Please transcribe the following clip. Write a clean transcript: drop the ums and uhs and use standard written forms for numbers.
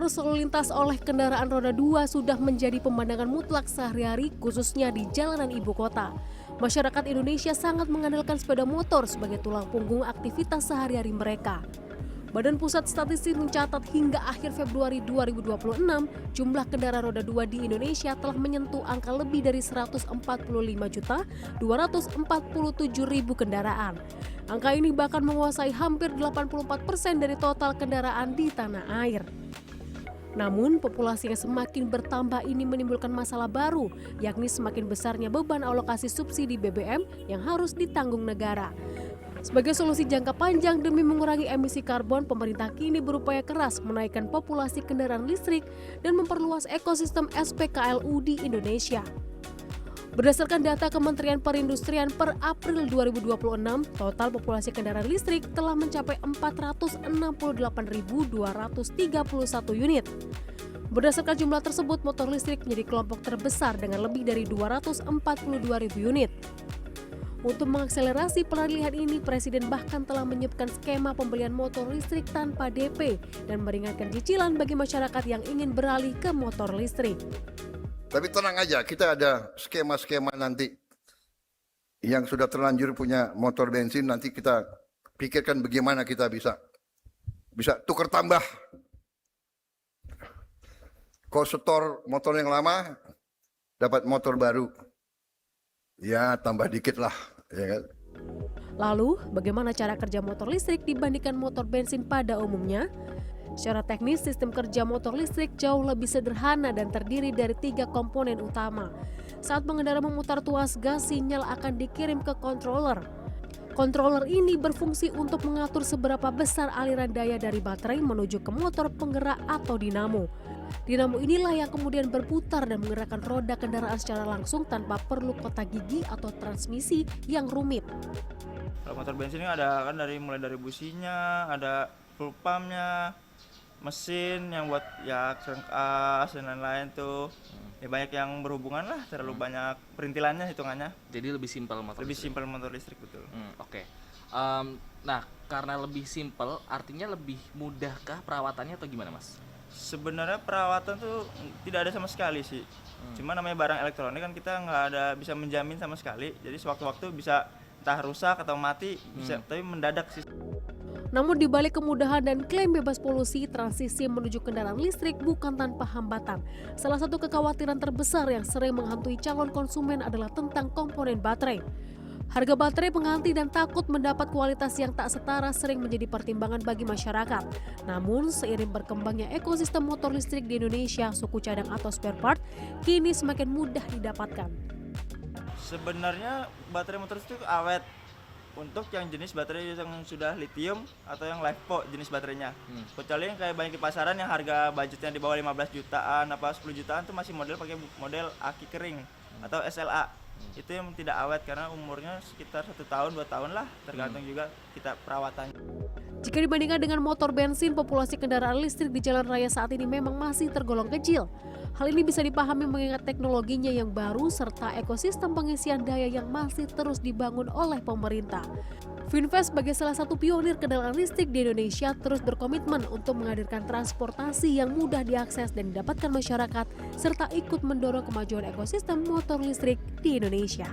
arus lalu lintas oleh kendaraan roda 2 sudah menjadi pemandangan mutlak sehari-hari khususnya di jalanan ibu kota. Masyarakat Indonesia sangat mengandalkan sepeda motor sebagai tulang punggung aktivitas sehari-hari mereka. Badan Pusat Statistik mencatat hingga akhir Februari 2026, jumlah kendaraan roda 2 di Indonesia telah menyentuh angka lebih dari 145.247.000 kendaraan. Angka ini bahkan menguasai hampir 84% dari total kendaraan di tanah air. Namun, populasi yang semakin bertambah ini menimbulkan masalah baru, yakni semakin besarnya beban alokasi subsidi BBM yang harus ditanggung negara. Sebagai solusi jangka panjang demi mengurangi emisi karbon, pemerintah kini berupaya keras menaikkan populasi kendaraan listrik dan memperluas ekosistem SPKLU di Indonesia. Berdasarkan data Kementerian Perindustrian per April 2026, total populasi kendaraan listrik telah mencapai 468.231 unit. Berdasarkan jumlah tersebut, motor listrik menjadi kelompok terbesar dengan lebih dari 242.000 unit. Untuk mengakselerasi peralihan ini, Presiden bahkan telah menyiapkan skema pembelian motor listrik tanpa DP dan meringankan cicilan bagi masyarakat yang ingin beralih ke motor listrik. Tapi tenang aja, kita ada skema-skema nanti yang sudah terlanjur punya motor bensin, nanti kita pikirkan bagaimana kita bisa tukar tambah. Kau setor motor yang lama, dapat motor baru. Ya tambah dikit lah, ya kan? Lalu, bagaimana cara kerja motor listrik dibandingkan motor bensin pada umumnya? Secara teknis, sistem kerja motor listrik jauh lebih sederhana dan terdiri dari 3 komponen utama. Saat pengendara memutar tuas gas, sinyal akan dikirim ke controller. Controller ini berfungsi untuk mengatur seberapa besar aliran daya dari baterai menuju ke motor penggerak atau dinamo. Dinamo inilah yang kemudian berputar dan menggerakkan roda kendaraan secara langsung tanpa perlu kotak gigi atau transmisi yang rumit. Kalau motor bensin ini ada kan mulai dari businya, ada full pumpnya, mesin yang buat ya crankcase dan lain-lain tuh. Ya banyak yang berhubungan lah, terlalu banyak perintilannya hitungannya. Jadi lebih simpel motor Lebih listrik. simpel motor listrik, betul. Oke. Nah, karena lebih simpel, artinya lebih mudahkah perawatannya atau gimana, Mas? Sebenarnya perawatan tuh tidak ada sama sekali sih. Cuma namanya barang elektronik kan kita nggak ada bisa menjamin sama sekali. Jadi sewaktu-waktu bisa entah rusak atau mati, bisa tapi mendadak sih. Namun di balik kemudahan dan klaim bebas polusi, transisi menuju kendaraan listrik bukan tanpa hambatan. Salah satu kekhawatiran terbesar yang sering menghantui calon konsumen adalah tentang komponen baterai. Harga baterai pengganti dan takut mendapat kualitas yang tak setara sering menjadi pertimbangan bagi masyarakat. Namun, seiring berkembangnya ekosistem motor listrik di Indonesia, suku cadang atau spare part kini semakin mudah didapatkan. Sebenarnya baterai motor listrik awet. Untuk yang jenis baterai yang sudah lithium atau yang LiFePO jenis baterainya. Kecuali yang kayak banyak di pasaran yang harga budgetnya di bawah 15 jutaan apa 10 jutaan tuh masih pakai model aki kering atau SLA. Itu yang tidak awet karena umurnya sekitar 1 tahun 2 tahun lah, tergantung juga kita perawatannya. Jika dibandingkan dengan motor bensin, populasi kendaraan listrik di jalan raya saat ini memang masih tergolong kecil. Hal ini bisa dipahami mengingat teknologinya yang baru serta ekosistem pengisian daya yang masih terus dibangun oleh pemerintah. Finfast sebagai salah satu pionir kendaraan listrik di Indonesia terus berkomitmen untuk menghadirkan transportasi yang mudah diakses dan didapatkan masyarakat serta ikut mendorong kemajuan ekosistem motor listrik di Indonesia.